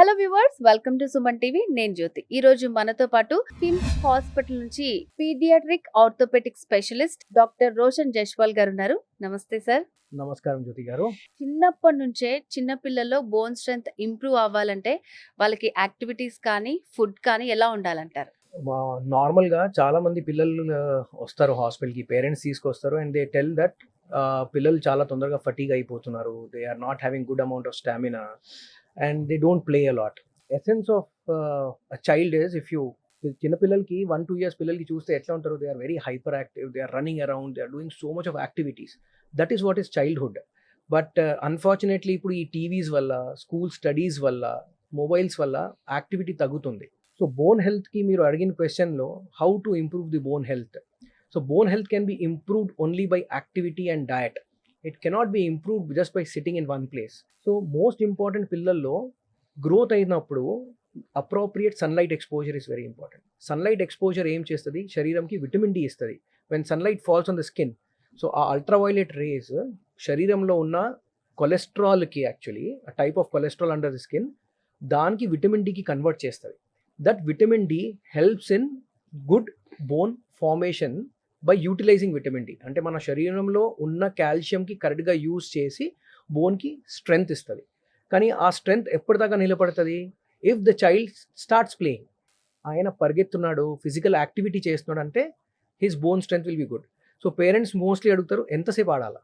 Hello viewers, welcome to Suman TV. నేను జ్యోతి. ఈ రోజు మనతో పాటు కిమ్స్ హాస్పిటల్ నుంచి pediatric orthopedic specialist doctor Roshan Jaiswal garu ఉన్నారు. నమస్తే సార్. నమస్కారం జ్యోతి గారు. చిన్నప్పటి నుంచే చిన్న పిల్లల్లో బోన్ స్ట్రెంగ్త్ ఇంప్రూవ్ అవ్వాలంటే వాళ్ళకి యాక్టివిటీస్ కానీ ఫుడ్ కానీ ఎలా ఉండాలంటారు? నార్మల్గా చాలా మంది పిల్లలు వస్తారు హాస్పిటల్కి, పేరెంట్స్ తీసుకొస్తారు అండ్ దే టెల్ దట్ పిల్లలు చాలా తొందరగా ఫటీగ్ అయిపోతున్నారు, they are not having good amount of stamina and they don't play a lot. Essence of child is, if you చిన్నపిల్లలకి 1-2 years పిల్లలకి చూస్తే ఎట్లా ఉంటారు, they are very hyper active, they are running around, they are doing so much of activities. That is what is childhood. But unfortunately ఇప్పుడు ఈ TVs వల్ల, school studies వల్ల, mobiles వల్ల యాక్టివిటీ తగ్గుతుంది. సో బోన్ హెల్త్కి మీరు అడిగిన క్వశ్చన్లో how to improve the bone health. So bone health can be improved only by activity and diet. It cannot be improved just by sitting in one place. So most important, పిల్లల్లో growth అయినప్పుడు appropriate sunlight exposure is very important. Sunlight exposure ఏం చేస్తుంది, శరీరంకి vitamin D ఇస్తుంది. When sunlight falls on the skin, so ఆ ultraviolet rays శరీరంలో ఉన్న కొలెస్ట్రాల్కి, actually type of cholesterol under the skin, దానికి విటమిన్ డికి కన్వర్ట్ చేస్తుంది. That vitamin D helps in good bone formation by utilizing vitamin D. అంటే మన శరీరంలో ఉన్న కాల్షియంకి కరెక్ట్గా యూజ్ చేసి బోన్కి స్ట్రెంగ్త్ ఇస్తుంది. కానీ ఆ స్ట్రెంగ్త్ ఎప్పటిదాకా నిలబడుతుంది, if the child starts playing. ఆయన పరిగెత్తున్నాడు, ఫిజికల్ యాక్టివిటీ చేస్తున్నాడు అంటే his bone strength will be good. So parents mostly అడుగుతారు ఎంతసేపు ఆడాలా.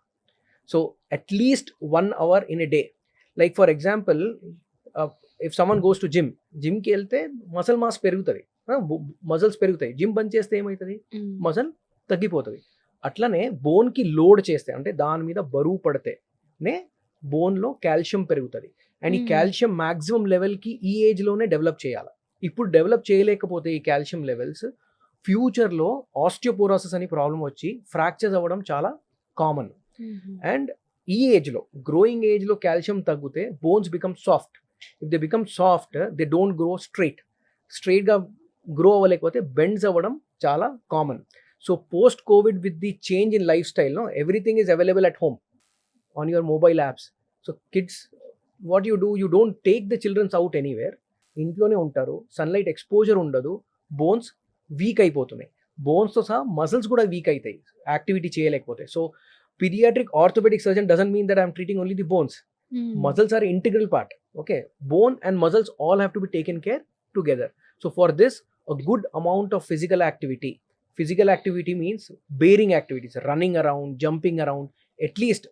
సో at least 1 hour in a day. Like for example, if someone goes to జిమ్కి వెళ్తే మసల్ మాస్ పెరుగుతుంది, మజిల్స్ పెరుగుతాయి. జిమ్ బంద్ చేస్తే ఏమవుతుంది, మజిల్ తగ్గిపోతుంది. అట్లనే బోన్కి లోడ్ చేస్తే, అంటే దాని మీద బరువు పడితేనే బోన్లో కాల్షియం పెరుగుతుంది. అండ్ ఈ కాల్షియం మ్యాక్సిమం లెవెల్కి ఈ ఏజ్లోనే డెవలప్ చేయాలి. ఇప్పుడు డెవలప్ చేయలేకపోతే ఈ కాల్షియం లెవెల్స్, ఫ్యూచర్లో ఆస్టియోపోరోసిస్ అని ప్రాబ్లం వచ్చి ఫ్రాక్చర్స్ అవ్వడం చాలా కామన్. అండ్ ఈ ఏజ్లో, గ్రోయింగ్ ఏజ్లో కాల్షియం తగ్గితే bones become soft. If they become soft, they don't grow స్ట్రైట్గా గ్రో అవ్వలేకపోతే బెండ్స్ అవ్వడం చాలా common. So post covid, with the change in life style, everything is available at home on your mobile apps. So kids, what you do, you don't take the childrens out anywhere. ఇంట్లోనే ఉంటారు, sunlight exposure ఉండదు, bones weak అయిపోతున్నాయి. బోన్స్తో సహా muscles కూడా weak అవుతాయి activity చేయలేకపోతే. So pediatric orthopedic surgeon doesn't mean that I'm treating only the bones. Muscles are integral part. Okay, bone and muscles all have to be taken care together. So for this, a good amount of physical activity. Physical activity means bearing activities, running around, jumping around, at least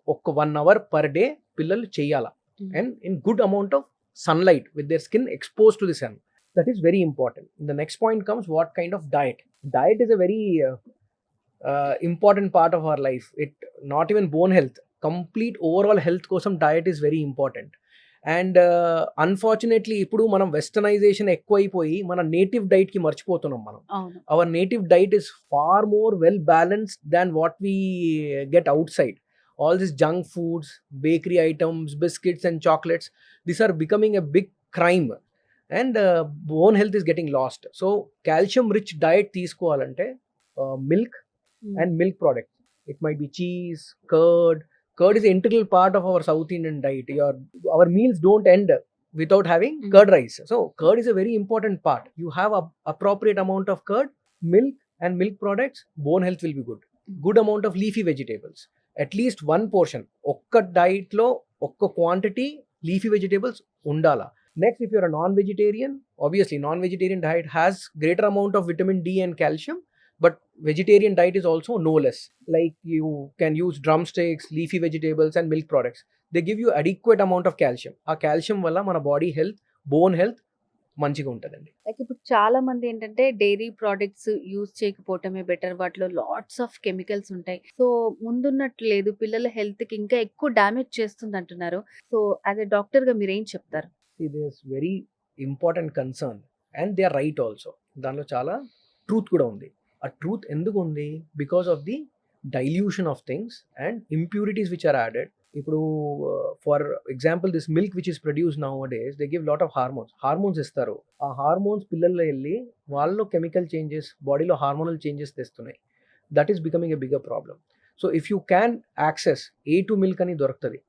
1 hour per day pillalu cheyala. And in good amount of sunlight, with their skin exposed to the sun. That is very important. The next point comes, what kind of diet. Diet is a very important part of our life. It not even bone health, complete overall health kosam diet is very important. And unfortunately ఇప్పుడు మనం westernisation ఎక్కువైపోయి మన native diet కి మర్చిపోతున్నాం మనం. Our native diet is far more well balanced than what we get outside. All this junk foods, bakery items, biscuits and chocolates, these are becoming a big crime and bone health is getting lost. So calcium rich diet తీసుకోవాలంటే milk and milk products. It might be cheese, curd. Curd is an integral part of our South Indian diet. Our meals don't end without having curd rice. So curd is a very important part. You have a appropriate amount of curd, milk and milk products, bone health will be good. Good amount of leafy vegetables. At least one portion. Okka diet lo okka quantity leafy vegetables undala. Next, if you're a non-vegetarian, obviously non-vegetarian diet has greater amount of vitamin D and calcium. But vegetarian diet is also no less. Like you can use drumsticks, leafy vegetables and milk products. They give you adequate amount of calcium. ఆ calcium వల్ల మన body health, bone health మంచిగా ఉంటుందండి. Like ఇప్పుడు చాలా మంది ఏంటంటే dairy products use చేయకపోవటమే better, వాటిలో లాట్స్ ఆఫ్ కెమికల్స్ ఉంటాయి. సో ముందున్నట్లు లేదు, పిల్లల హెల్త్కి ఇంకా ఎక్కువ డ్యామేజ్ చేస్తుంది అంటున్నారు. సో యాజ్ ఎ డాక్టర్గా మీరు ఏం చెప్తారు? ఇది very important concern and they are right also. దానిలో చాలా ట్రూత్ కూడా ఉంది. ఆ ట్రూత్ ఎందుకు ఉంది, because of the dilution of things and impurities which are added. ఇప్పుడు for example, this milk which is produce nowadays, they give lot of hormones ఇస్తారు. ఆ హార్మోన్స్ పిల్లల్లో వెళ్ళి వాళ్ళలో కెమికల్ చేంజెస్, బాడీలో హార్మోనల్ చేంజెస్ తెస్తున్నాయి. That is becoming a bigger problem. So if you can access A2 milk అని దొరుకుతుంది,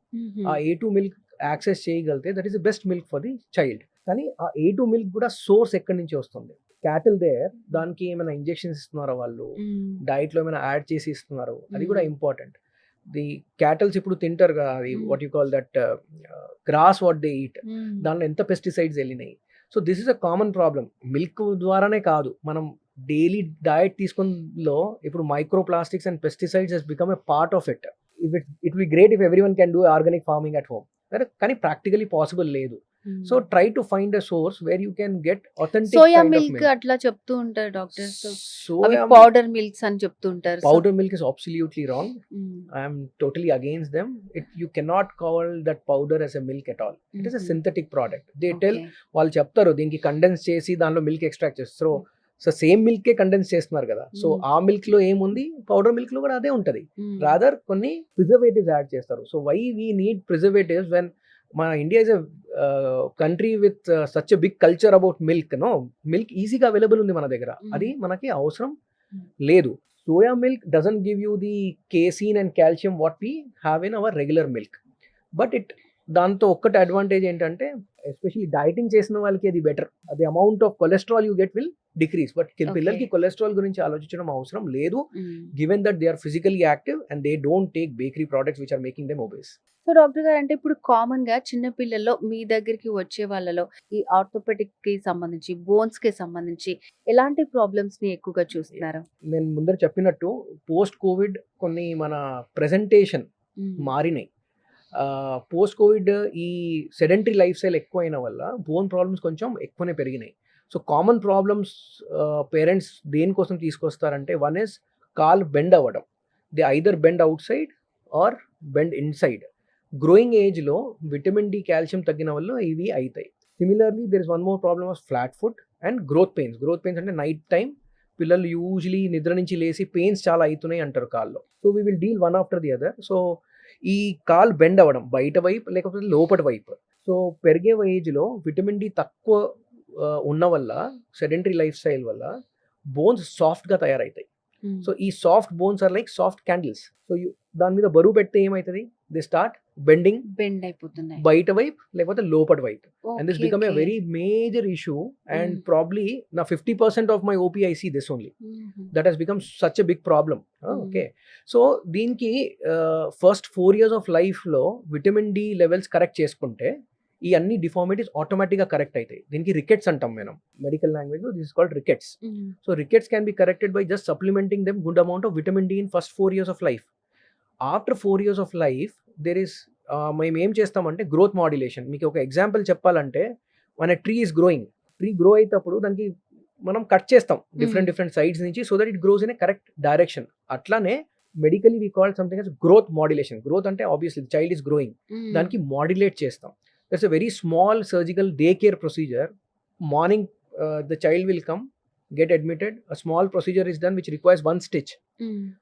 ఆ A2 మిల్క్ యాక్సెస్ చేయగలిగితే that is the best milk for the child. కానీ ఆ A2 మిల్క్ కూడా సోర్స్ ఎక్కడి నుంచి వస్తుంది? క్యాటిల్ దేర్ దానికి ఏమైనా ఇంజెక్షన్స్ ఇస్తున్నారా వాళ్ళు? డైట్‌లో ఏమైనా యాడ్ చేసి ఇస్తున్నారు? అది కూడా ఇంపార్టెంట్. ది క్యాటిల్స్ ఇప్పుడు తింటారు కదా! అది what you call that grass what they eat. దాంట్లో ఎంత పెస్టిసైడ్స్ ఎళ్ళినాయి. So, this is a common problem. Milk ద్వారానే కాదు. మనం డైలీ డయట్ తీసుకున్నలో ఇప్పుడు micro plastics and pesticides has become a part of it. It will be great if everyone can do organic farming at home. కానీ practically possible లేదు. So, try to find a source where you can get authentic soya kind of milk milk. అట్లా చెప్తూ ఉంటారు doctors. అవి soya powder milks అని చెప్తూ ఉంటారు. So powder milk is absolutely wrong. I am totally against them. You cannot call that powder as a milk at all. It is a synthetic product. They tell వాళ్ళు చెప్తారు దీనికి condense చేసి దానిలో milk extract చేస్తారు. So same మిల్కే condense చేస్తున్నారు కదా. So ఆ milk లో ఏముంది, పౌడర్ మిల్క్ లో కూడా అదే ఉంటది. రాదర్ కొన్ని ప్రిజర్వేటివ్స్ యాడ్ చేస్తారు. So why we need preservatives when మన India is a country with such a big culture about milk. No, milk ఈజీగా అవైలబుల్ ఉంది మన దగ్గర. అది మనకి అవసరం లేదు. Soya milk doesn't give you the casein and calcium what we have in our regular milk. But దాంతో ఒక్కటి అడ్వాంటేజ్ ఏంటంటే ఎస్పెషల్లీ డైటింగ్ చేసిన వాళ్ళకి అది బెటర్. అది amount of cholesterol you get will decrease. But పిల్లలకి కొలెస్ట్రాల్ గురించి ఆలోచించడం అవసరం లేదు, given that they are physically active and they don't take bakery products which are making them obese. So doctor garu, అంటే ఇప్పుడు కామన్ గా చిన్న పిల్లల్లో మీ దగ్గరికి వచ్చే వాళ్ళలో ఈ ఆర్థోపెడిక్ కి సంబంధించి, బోన్స్ కి సంబంధించి ఎలాంటి ప్రాబ్లమ్స్ ని ఎక్కువగా చూస్తున్నారు? నేను ముందర చెప్పినట్టు పోస్ట్ కోవిడ్ కొన్ని మన ప్రెజెంటేషన్ మారినాయి. పోస్ట్ కోవిడ్ ఈ సెడెంటరీ లైఫ్ స్టైల్ ఎక్కువైన వల్ల బోన్ ప్రాబ్లమ్స్ కొంచెం ఎక్కువనే పెరిగినాయి. సో కామన్ ప్రాబ్లమ్స్ పేరెంట్స్ దేనికోసం తీసుకొస్తారంటే, వన్ ఇస్ కాల్ బెండ్ అవ్వడం. They either bend outside or bend inside. Growing ఏజ్లో విటమిన్ డి, కాల్షియం తగ్గిన వల్ల ఇవి అవుతాయి. Similarly there is one more problem of flat foot and growth pains. Growth pains అంటే నైట్ టైం పిల్లలు usually నిద్ర నుంచి లేచి పెయిన్స్ చాలా అవుతున్నాయి అంటారు కాల్లో. So we will deal one after the other. So ఈ కాల్ బెండ్ అవ్వడం బయట వైపు లేకపోతే లోపటి వైపు. సో పెరిగే ఏజ్లో విటమిన్ డి తక్కువ ఉన్న వల్ల, సెడెంటరీ లైఫ్ స్టైల్ వల్ల బోన్స్ సాఫ్ట్గా తయారవుతాయి. సో ఈ soft bones are like soft candles. So దాని మీద బరువు పెడితే ఏమవుతుంది, దే స్టార్ట్ బెండ్ అయిపోతున్నాయి బయట వైపు లేకపోతే లోపటి వైపు. And this become a very major issue. And probably నా 50% of my OP I see this only. That has become such a big problem. Okay, so దీనికి ఫస్ట్ 4 years ఆఫ్ లైఫ్లో vitamin D levels correct చేసుకుంటే ఈ అన్ని deformities ఆటోమేటిక్గా correct అవుతాయి. దీనికి rickets అంటాం మనం మెడికల్ లాంగ్వేజ్లో. This is called rickets. So rickets can be corrected by just supplementing them good amount of vitamin D in first 4 years of life. After 4 years of life there is మేము ఏం చేస్తామంటే growth modulation. మీకు ఒక example చెప్పాలంటే, మన tree is growing. Tree grow అయినప్పుడు దానికి మనం కట్ చేస్తాం డిఫరెంట్ సైడ్స్ నుంచి, so that it grows in a correct direction. అట్లానే medically we call something as growth modulation. Growth అంటే ఆబ్వియస్లీ చైల్డ్ ఈస్ గ్రోయింగ్, దానికి మాడ్యులేట్ చేస్తాం. That's a very small surgical day care procedure. Morning the child will come, get admitted, a small procedure is done which requires one stitch.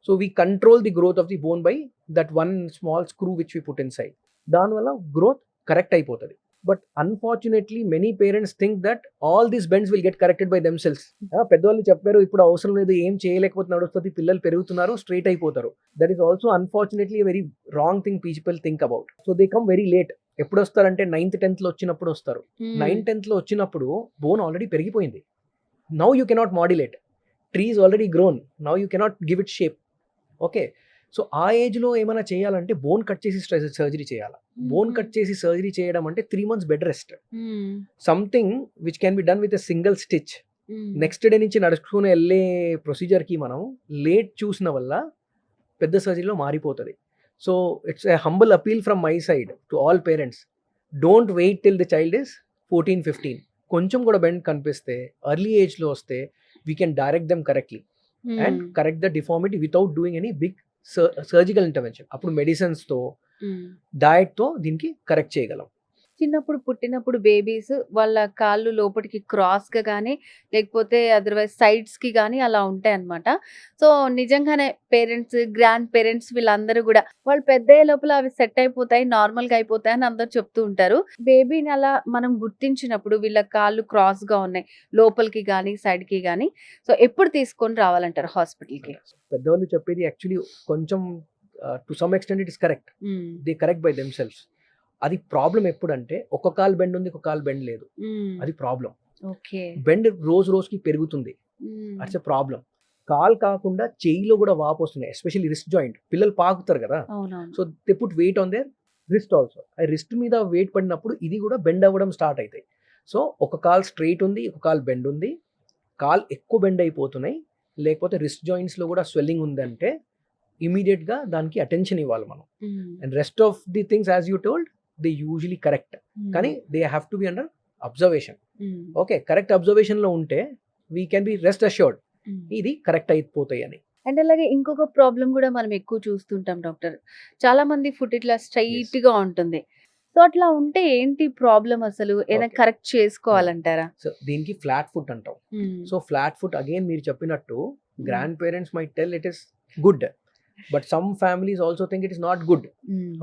So we control the growth of the bone by that one small screw which we put inside. దానివల్ల growth correct అయిపోతుంది. But unfortunately many parents think that all these bends will get corrected by themselves. పెద్దవాళ్ళు చెప్పారు ఇప్పుడు అవసరం లేదు, ఏం చేయలేకపోతే నడుస్తుంది, పిల్లలు పెరుగుతున్నారు, స్ట్రైట్ అయిపోతారు. That is also unfortunately a very wrong thing people think about. So they come very late. ఎప్పుడు వస్తారంటే 9th 10th లో వచ్చినప్పుడు వస్తారు. 9th 10th లో వచ్చినప్పుడు బోన్ ఆల్రెడీ పెరిగిపోయింది. Now you cannot modulate. Tree is already grown. Now you cannot give it shape. Okay. So ఆ ఏజ్లో ఏమైనా చేయాలంటే బోన్ కట్ చేసి సర్జరీ చేయాలి. బోన్ కట్ చేసి సర్జరీ చేయడం అంటే 3 months bed rest. Something which can be done with a single stitch. Next day నుంచి నడుచుకుని వెళ్ళే ప్రొసీజర్కి మనం లేట్ చూసిన వల్ల పెద్ద సర్జరీలో మారిపోతుంది. So it's a humble appeal from my side to all parents, don't wait till the child is 14-15. కొంచెం కూడా బెండ్ కనిపిస్తే ఎర్లీ ఏజ్లో వస్తే we can direct them correctly and correct the deformity without doing any big surgical intervention. అప్పుడు మెడిసిన్స్తో డయట్తో దీనికి correct చేయగలం. చిన్నప్పుడు పుట్టినప్పుడు బేబీస్ వాళ్ళ కాళ్ళు లోపలికి క్రాస్గా కానీ లేకపోతే అదర్వైజ్ సైడ్స్కి కానీ అలా ఉంటాయి అన్నమాట. సో నిజంగానే పేరెంట్స్, గ్రాండ్ పేరెంట్స్ వీళ్ళందరూ కూడా వాళ్ళు పెద్ద అయ్యే లోపల అవి సెట్ అయిపోతాయి, నార్మల్గా అయిపోతాయి అని అందరూ చెప్తూ ఉంటారు. బేబీని అలా మనం గుర్తించినప్పుడు వీళ్ళ కాళ్ళు క్రాస్గా ఉన్నాయి లోపలికి కానీ సైడ్కి కానీ, సో ఎప్పుడు తీసుకొని రావాలంటారు హాస్పిటల్కి? పెద్దవాళ్ళు చెప్పేది యాక్చువల్లీ కొంచెం to some extent it is correct. They correct by themselves. అది ప్రాబ్లం ఎప్పుడంటే ఒక కాలు బెండ్ ఉంది, ఒక కాలు బెండ్ లేదు. అది ప్రాబ్లం. ఓకే. బెండ్ రోజుకి పెరుగుతుంది. అట్స్ ఎ ప్రాబ్లం. కాలు కాకుండా చెయ్యిలో కూడా వాపు వస్తున్నాయి, ఎస్పెషల్లీ రిస్ట్ జాయింట్. పిల్లలు పాకుతారు కదా, అవునవును. So they put wait on their wrist also. ఆ రిస్ట్ మీద వెయిట్ పడినప్పుడు ఇది కూడా బెండ్ అవ్వడం స్టార్ట్ అవుతాయి. సో ఒక కాలు స్ట్రైట్ ఉంది, ఒక కాలు బెండ్ ఉంది, కాలు ఎక్కువ బెండ్ అయిపోతున్నాయి, లేకపోతే రిస్ట్ జాయింట్స్లో కూడా స్వెల్లింగ్ ఉందంటే ఇమీడియట్గా దానికి అటెన్షన్ ఇవ్వాలి మనం. And rest of the things as you told they usually correct, కానీ they have to be under observation. Okay, correct అబ్జర్వేషన్లో ఉంటే we can be rest assured ఇది కరెక్ట్ అయిపోతాయి అని. అండ్ అలాగే ఇంకొక ప్రాబ్లం కూడా మనం ఎక్కువ చూస్తుంటాం డాక్టర్. చాలా మంది ఫుట్ ఇట్లా స్ట్రైట్ గా ఉంటుంది. సో అట్లా ఉంటే ఏంటి ప్రాబ్లం అసలు? ఏదైనా Okay. కరెక్ట్ చేసుకోవాలంటారా? సో దీనికి ఫ్లాట్ ఫుట్ అంటాం. సో ఫ్లాట్ ఫుట్ అగైన్ మీరు చెప్పినట్టు grand parents might tell it is good, but some families also think it is not good.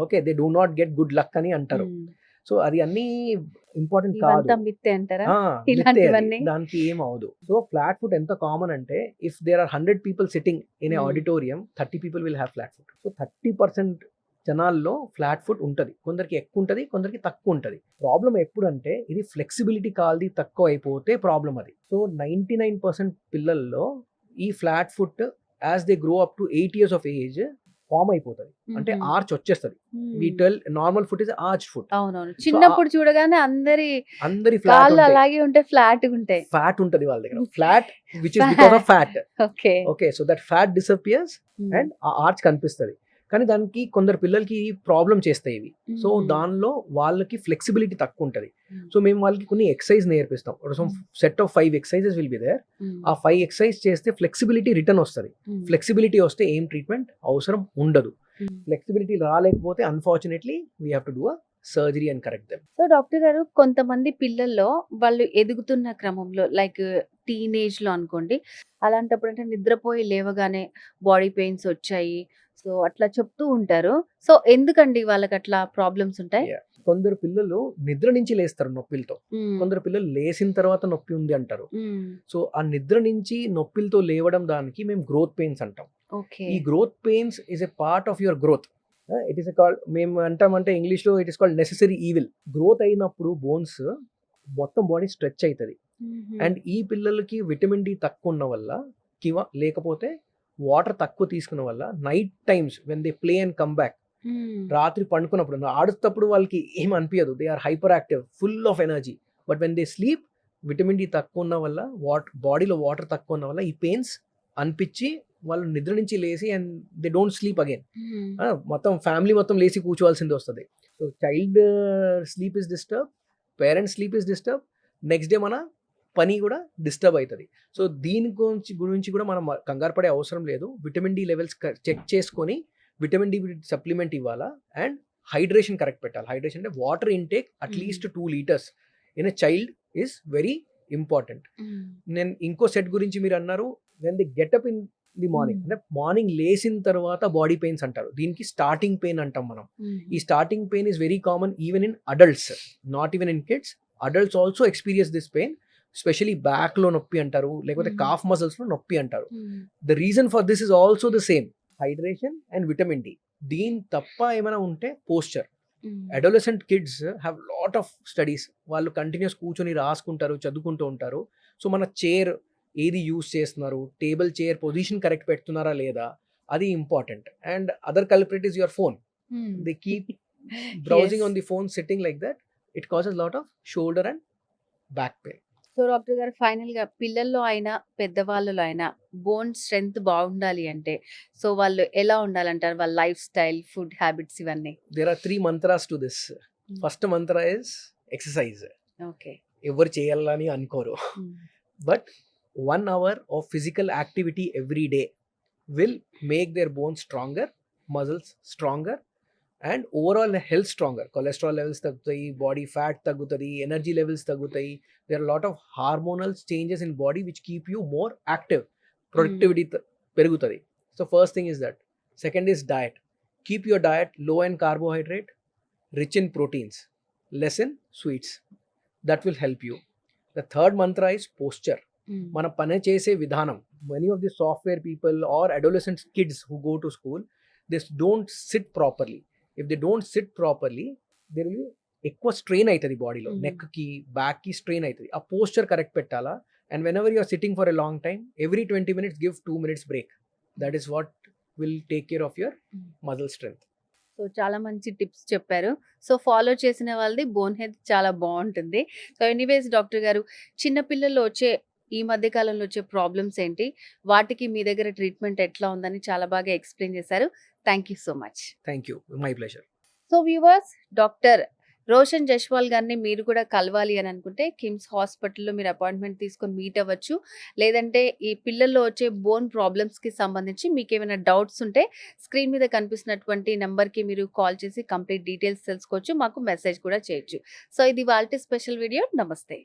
Okay, they do not get good luck అని అంటారు. So అది అన్ని important కాదు, ఇవంతా మిత్తే అంటారా? మిథ్యే అది. ఇలాంటివన్నీ? దానికి ఏం అవదు. సో ఫ్లాట్ ఫుట్ ఎంత కామన్ అంటే if there are 100 people sitting in a auditorium, 30 people will have flat foot. So 30% జనాల్లో ఫ్లాట్ ఫుట్ ఉంటుంది. కొందరికి ఎక్కువ ఉంటుంది, కొందరికి తక్కువ ఉంటుంది. ప్రాబ్లం ఎప్పుడంటే ఇది ఫ్లెక్సిబిలిటీ కాల్ది తక్కువ అయిపోతే ప్రాబ్లం అది. సో 99% పిల్లల్లో ఈ flat foot as they grow up to 8 years of age form అయిపోతుంది, అంటే ఆర్చ్ వచ్చేస్తుంది. Vital normal foot is arch foot. అవునవును. చిన్నప్పుడు చూడగానే అందరి కాళ్ళు ఫ్లాట్ అలాగే ఉంటే ఫ్లాట్ ఉంటాయి. ఫ్యాట్ ఉంటుంది వాళ్ళ దగ్గర, flat which is because of fat. Okay. Okay, so that fat disappears and ఆ ఆర్చ్ కనిపిస్తుంది. కానీ దానికి కొందరు పిల్లలకి ప్రాబ్లం చేస్తాయి ఇవి. సో దానిలో వాళ్ళకి ఫ్లెక్సిబిలిటీ తక్కువ ఉంటుంది. సో మేము వాళ్ళకి కొన్ని ఎక్సర్సైజ్ నేర్పిస్తాం. Set of 5 exercises will be there. ఆ 5 exercise చేస్తే ఫ్లెక్సిబిలిటీ రిటర్న్ వస్తుంది. ఫ్లెక్సిబిలిటీ వస్తే ఏం ట్రీట్మెంట్ అవసరం ఉండదు. ఫ్లెక్సిబిలిటీ రాలేకపోతే unfortunately we have to do a surgery and correct them. So doctor గారు, కొంతమంది పిల్లల్లో వాళ్ళు ఎదుగుతున్న క్రమంలో లైక్ టీనేజ్ లో అనుకోండి, అలాంటప్పుడు అంటే నిద్రపోయి లేవగానే బాడీ పెయిన్స్ వచ్చాయి, సో అట్లా చెప్తూ ఉంటారు. సో ఎందుకండి వాళ్ళకి అట్లా ప్రాబ్లమ్స్ ఉంటాయి? కొందరు పిల్లలు నిద్ర నుంచి లేస్తారు నొప్పిలతో, కొందరు పిల్లలు లేచిన తర్వాత నొప్పి ఉంది అంటారు. సో ఆ నిద్ర నుంచి నొప్పిలతో లేవడం దానికి మేము గ్రోత్ పెయిన్స్ అంటాం. ఓకే. ఈ growth pains is a part of your growth. It is called, మేము అంటామంటే ఇంగ్లీష్ లో it is called necessary evil. Growth అయినప్పుడు బోన్స్ మొత్తం బాడీ స్ట్రెచ్ అవుతుంది. అండ్ ఈ పిల్లలకి విటమిన్ డి తక్కువ ఉన్న వల్ల లేకపోతే వాటర్ తక్కువ తీసుకున్న వల్ల night times when they play and come back, రాత్రి పండుకున్నప్పుడు ఆడుతప్పుడు వాళ్ళకి ఏం అనిపించదు, they are hyper active, full of energy. But when they sleep, vitamin D తక్కువ ఉన్న వల్ల బాడీలో వాటర్ తక్కువ ఉన్న వల్ల ఈ పెయిన్స్ అనిపించి వాళ్ళు నిద్ర నుంచి లేచి and they don't sleep again. మొత్తం ఫ్యామిలీ మొత్తం లేచి కూర్చోవాల్సింది వస్తుంది. So child sleep is disturb, parents sleep is disturb, next day మన పని కూడా డిస్టర్బ్ అవుతుంది. సో దీని గురించి కూడా మనం కంగారు పడే అవసరం లేదు. విటమిన్ డి లెవెల్స్ చెక్ చేసుకొని విటమిన్ డి సప్లిమెంట్ ఇవ్వాలా అండ్ హైడ్రేషన్ కరెక్ట్ పెట్టాలి. హైడ్రేషన్ అంటే water intake at least 2 liters in a child is very important. నేను ఇంకో సెట్ గురించి మీరు అన్నారు, when the get up in the morning, అంటే మార్నింగ్ లేచిన తర్వాత బాడీ పెయిన్స్ అంటారు. దీనికి స్టార్టింగ్ పెయిన్ అంటాం మనం. ఈ starting pain is very common even in adults, not even in kids. Adults also experience this pain, specially back లో నొప్పి అంటారు, లేకపోతే కాఫ్ మజిల్స్ లో నొప్పి అంటారు. The reason for this is also the same, hydration and vitamin D. దీని తప్ప ఏమైనా ఉంటే posture. Adolescent kids have lot of studies, వాళ్ళు కంటిన్యూస్ కూర్చొని రాసుకుంటారు, చదువుకుంటూ ఉంటారు. సో మన చైర్ ఏది యూజ్ చేస్తున్నారు, టేబుల్ చైర్ పొజిషన్ కరెక్ట్ పెడుతున్నారా లేదా, అది important. And other culprit is your phone. They keep browsing on the phone, sitting like that, it causes lot of shoulder and back pain. So doctor గారు, final గా పిల్లల్లో అయినా పెద్దవాళ్ళలో అయినా bone strength బాగుండాలి అంటే సో వాళ్ళు ఎలా ఉండాలంటారు? వాళ్ళ లైఫ్ స్టైల్, ఫుడ్ హ్యాబిట్స్ ఇవన్నీ. There are 3 mantras to this. First mantra is exercise. Okay. ఎవరు చేయాలని అనుకోరు, but 1 hour of physical activity every day will make their bones stronger, muscles stronger, and overall health stronger. Cholesterol levels తగ్గుతాయి, body fat తగ్గుతుంది, energy levels తగ్గుతాయి. There are a lot of hormonal changes in body which keep you more active. Productivity పెరుగుతుంది. So first thing is that. Second is diet. Keep your diet low in carbohydrate, rich in proteins, less in sweets. That will help you. The third mantra is posture. మన పని చేసే విధానం. Many of the software people or adolescent kids who go to school, they don't sit properly. If they don't sit properly, there will ఎక్కువ strain అవుతుంది బాడీలో, Hmm. నెక్కి బ్యాక్కి strain అవుతుంది. ఆ పోస్చర్ కరెక్ట్ పెట్టాలా. And whenever you're sitting for a long time, every 20 minutes give 2 minutes break. That is what will take care of your muscle strength. So చాలా మంచి టిప్స్ చెప్పారు. సో ఫాలో చేసిన వాళ్ళది bone health చాలా బావుంటుంది. So anyways doctor గారు, చిన్న పిల్లల్లో వచ్చే ఈ మధ్య కాలంలో వచ్చే ప్రాబ్లమ్స్ ఏంటి? వాటికి మీ దగ్గర ట్రీట్మెంట్ ఎట్లా ఉందని చాలా బాగా ఎక్స్‌ప్లెయిన్ చేశారు. Thank you so much. Thank you. My pleasure. So viewers, doctor Roshan Jaswal గారిని మీరు కూడా కలవాలి అని అనుకుంటే కిమ్స్ హాస్పిటల్‌లో మీరు అపాయింట్మెంట్ తీసుకొని మీట్ అవ్వచ్చు. లేదంటే ఈ పిల్లల్లో వచ్చే బోన్ ప్రాబ్లమ్స్‌కి సంబంధించి మీకేమైనా డౌట్స్ ఉంటే స్క్రీన్ మీద కనిపిస్తున్నటువంటి నంబర్‌కి మీరు కాల్ చేసి కంప్లీట్ డీటెయిల్స్ తెలుసుకోవచ్చు. మాకు మెసేజ్ కూడా చేయొచ్చు. సో ఇది ఇవాల్టి స్పెషల్ వీడియో. నమస్తే.